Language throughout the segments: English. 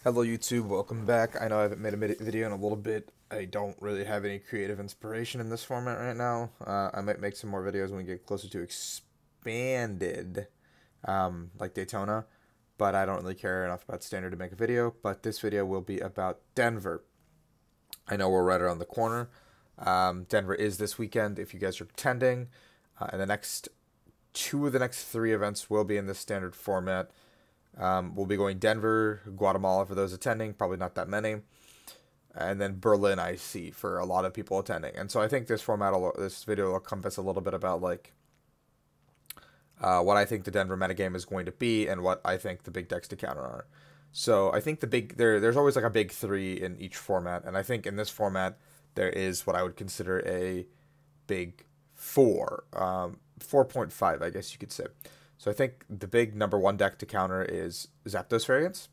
Hello YouTube, welcome back. I know I haven't made a video in a little bit. I don't really have any creative inspiration in this format right now. I might make some more videos when we get closer to expanded, like Daytona, but I don't really care enough about standard to make a video. But this video will be about Denver. I know we're right around the corner. Denver is this weekend if you guys are attending, and two of the next three events will be in this standard format. We'll be going Denver, Guatemala for those attending, probably not that many, and then Berlin I see for a lot of people attending. And so I think this video will encompass a little bit about what I think the Denver metagame is going to be and what I think the big decks to counter are. So I think there's always like a big three in each format, and I think in this format there is what I would consider a big four, 4.5 I guess you could say. So I think the big number one deck to counter is Zapdos variants,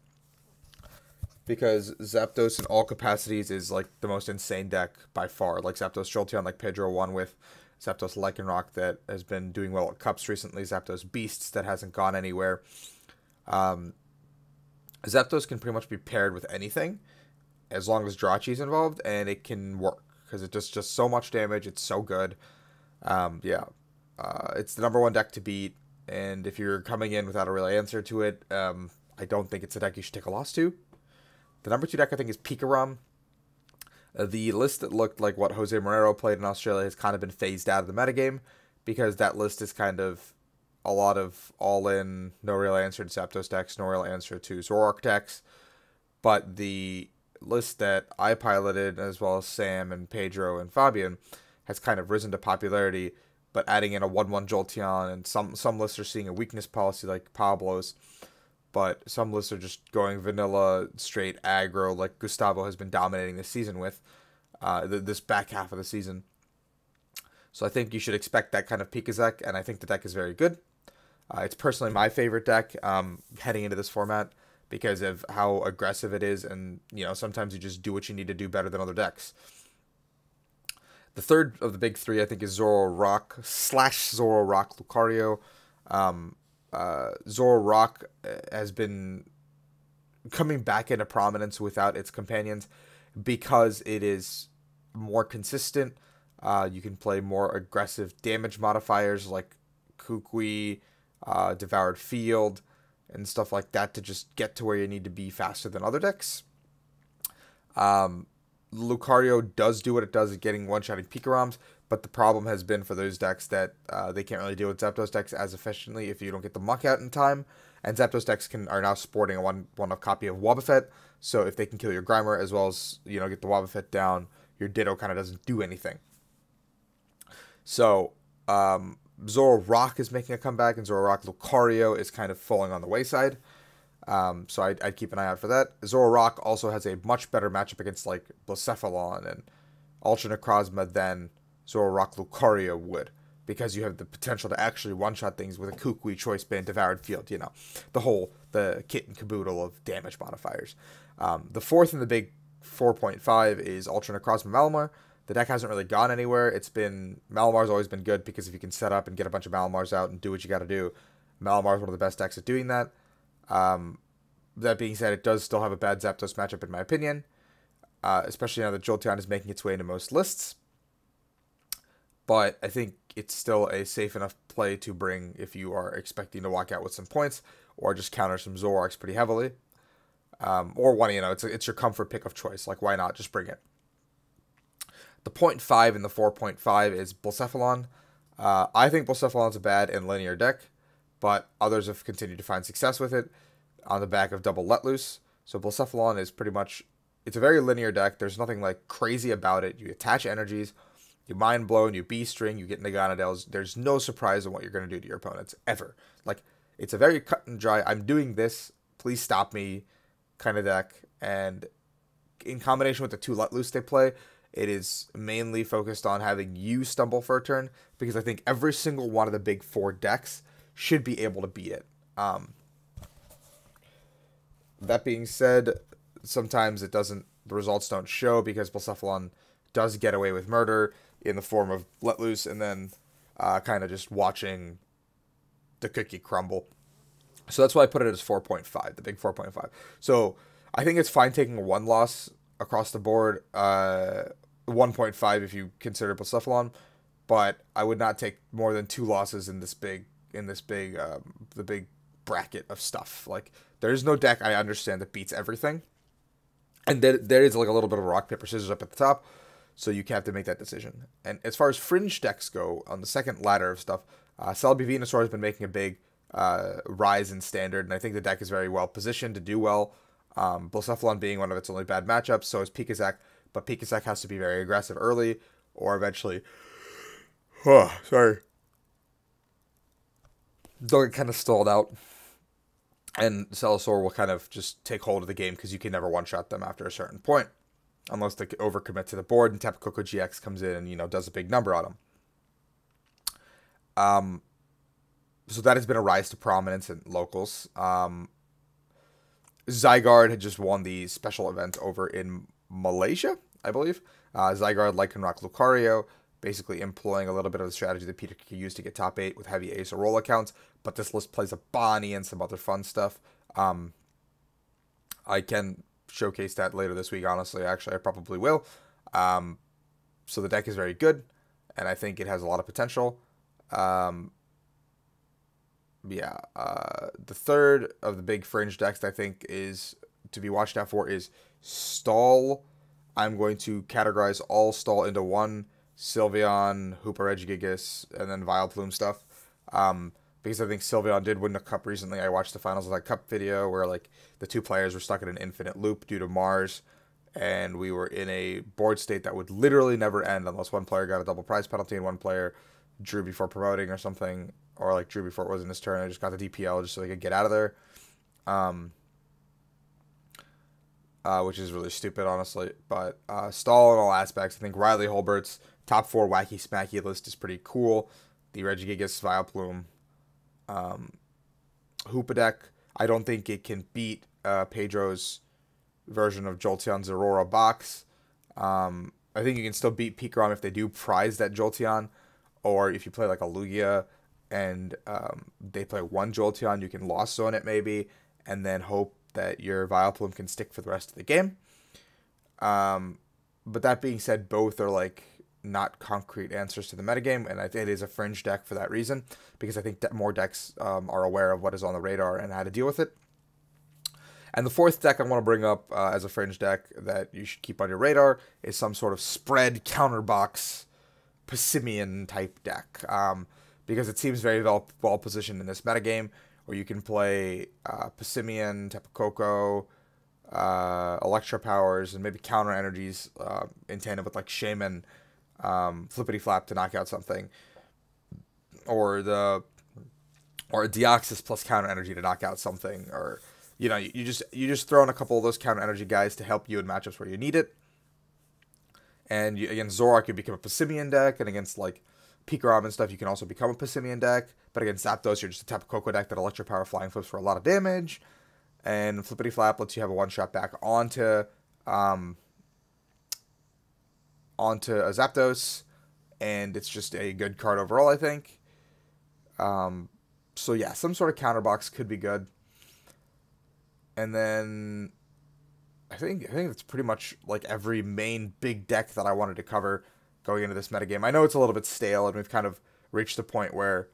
because Zapdos in all capacities is like the most insane deck by far. Like Zapdos Jolteon, like Pedro won with, Zapdos Lycanroc that has been doing well at Cups recently, Zapdos Beasts that hasn't gone anywhere. Zapdos can pretty much be paired with anything as long as Jirachi is involved, and it can work because it does just so much damage. It's so good. It's the number one deck to beat. And if you're coming in without a real answer to it, I don't think it's a deck you should take a loss to. The number two deck, I think, is Pikarom. The list that looked like what Jose Morero played in Australia has kind of been phased out of the metagame, because that list is kind of a lot of all-in, no real answer to Zapdos decks, no real answer to Zoroark decks. But the list that I piloted, as well as Sam and Pedro and Fabian, has kind of risen to popularity, but adding in a 1/1 Jolteon, and some lists are seeing a weakness policy like Pablo's, but some lists are just going vanilla, straight aggro, like Gustavo has been dominating this season with, this back half of the season. So I think you should expect that kind of Pikazek, and I think the deck is very good. It's personally my favorite deck heading into this format because of how aggressive it is, and sometimes you just do what you need to do better than other decks. The third of the big three, I think, is Zoroark / Zoroark Lucario. Zoroark has been coming back into prominence without its companions because it is more consistent. You can play more aggressive damage modifiers like Kukui, Devoured Field, and stuff like that to just get to where you need to be faster than other decks. Lucario does do what it does at getting one-shotting Pikaroms, but the problem has been for those decks that they can't really deal with Zapdos decks as efficiently if you don't get the muck out in time. And Zapdos decks are now sporting a one-of copy of Wobbuffet, so if they can kill your Grimer as well as get the Wobbuffet down, your Ditto kind of doesn't do anything. So Zoroark is making a comeback, and Zoroark Lucario is kind of falling on the wayside. So I'd keep an eye out for that. Zoroark also has a much better matchup against like Blacephalon and Ultra Necrozma than Zoroark Lucario would, because you have the potential to actually one-shot things with a Kukui, Choice Band, Devoured Field, the kit and caboodle of damage modifiers. The fourth in the big 4.5 is Ultra Necrozma Malamar. The deck hasn't really gone anywhere. Malamar's always been good because if you can set up and get a bunch of Malamars out and do what you got to do, Malamar's one of the best decks at doing that. That being said, it does still have a bad Zapdos matchup in my opinion, especially now that Jolteon is making its way into most lists. But I think it's still a safe enough play to bring if you are expecting to walk out with some points, or just counter some Zoroarks pretty heavily. Or it's your comfort pick of choice. Like, why not? Just bring it. The 0.5 and the 4.5 is Blacephalon. I think Blacephalon's a bad and linear deck, but others have continued to find success with it on the back of double Let Loose. So Blacephalon is it's a very linear deck. There's nothing like crazy about it. You attach energies, you Mind Blow, and you B-String, you get Naganadels. There's no surprise in what you're going to do to your opponents, ever. Like, it's a very cut and dry, I'm doing this, please stop me kind of deck. And in combination with the two Let Loose they play, it is mainly focused on having you stumble for a turn, because I think every single one of the big four decks should be able to beat it. That being said, sometimes the results don't show, because Blacephalon does get away with murder in the form of Let Loose, and then kind of just watching the cookie crumble. So that's why I put it as 4.5, the big 4.5. So I think it's fine taking one loss across the board. 1.5 if you consider Blacephalon, but I would not take more than 2 losses in this big the big bracket of stuff. Like, there's no deck I understand that beats everything, and there is like a little bit of rock paper scissors up at the top, so you have to make that decision. And as far as fringe decks go, on the second ladder of stuff, Celebi Venusaur has been making a big rise in standard, and I think the deck is very well positioned to do well. Blacephalon being one of its only bad matchups, so is Pikazak, but Pikazak has to be very aggressive early, or eventually, sorry, they'll get kind of stalled out, and Celisaur will kind of just take hold of the game because you can never one-shot them after a certain point, unless they overcommit to the board and Tapu Koko GX comes in and, you know, does a big number on them. So that has been a rise to prominence in locals. Zygarde had just won the special event over in Malaysia, I believe. Zygarde, Lycanroc, Lucario, basically employing a little bit of the strategy that Peter could use to get top 8 with heavy Ace or roll accounts, but this list plays a Bonnie and some other fun stuff. I can showcase that later this week, honestly. Actually, I probably will. So the deck is very good, and I think it has a lot of potential. The third of the big fringe decks that I think is to be watched out for is Stall. I'm going to categorize all Stall into one: Sylveon, Hoopa Regigigas, and then Vileplume stuff. Because I think Sylveon did win the cup recently. I watched the finals of that cup video where, like, the two players were stuck in an infinite loop due to Mars, and we were in a board state that would literally never end unless one player got a double prize penalty and one player drew before promoting or something, or like drew before it was in his turn and just got the DPL just so they could get out of there. Which is really stupid, honestly. But Stall in all aspects. I think Riley Holbert's top 4 wacky smacky list is pretty cool. The Regigigas, Vileplume, Hoopa deck. I don't think it can beat Pedro's version of Jolteon's Aurora box. I think you can still beat Pikarom if they do prize that Jolteon, or if you play like a Lugia and they play one Jolteon, you can Lost Zone it maybe, and then hope that your Vileplume can stick for the rest of the game. But that being said, both are like not concrete answers to the metagame, and I think it is a fringe deck for that reason, because I think that more decks are aware of what is on the radar and how to deal with it. And the fourth deck I want to bring up as a fringe deck that you should keep on your radar is some sort of spread counterbox Passimian type deck, because it seems very well positioned in this metagame, where you can play Passimian, Tapu Koko, Electro Powers, and maybe counter energies in tandem with like Shaman, Flippity Flap to knock out something, or Deoxys plus counter energy to knock out something, or you just throw in a couple of those counter energy guys to help you in matchups where you need it. And against Zoroark, you become a Passimian deck, and against like Pikarom and stuff, you can also become a Passimian deck. But against Zapdos, you're just a Tapu Koko deck that Electro Power Flying Flips for a lot of damage. And Flippity Flap lets you have a one-shot back onto a Zapdos, and it's just a good card overall, I think. So yeah, some sort of counterbox could be good. And then I think that's pretty much like every main big deck that I wanted to cover going into this metagame. I know it's a little bit stale, and we've kind of reached the point where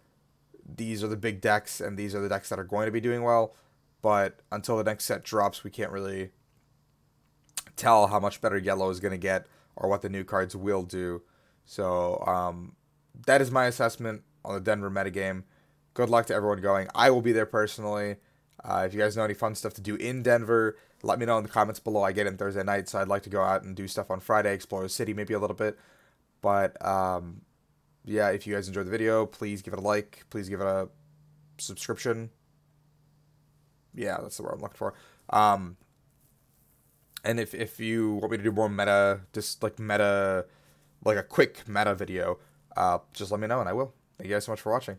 these are the big decks, and these are the decks that are going to be doing well. But until the next set drops, we can't really tell how much better yellow is going to get or what the new cards will do. So that is my assessment on the Denver metagame. Good luck to everyone going. I will be there personally. If you guys know any fun stuff to do in Denver, let me know in the comments below. I get in Thursday night, so I'd like to go out and do stuff on Friday, explore the city maybe a little bit. But yeah, if you guys enjoyed the video, please give it a like. Please give it a subscription. Yeah, that's the word I'm looking for. And if you want me to do more meta, just like a quick meta video, just let me know and I will. Thank you guys so much for watching.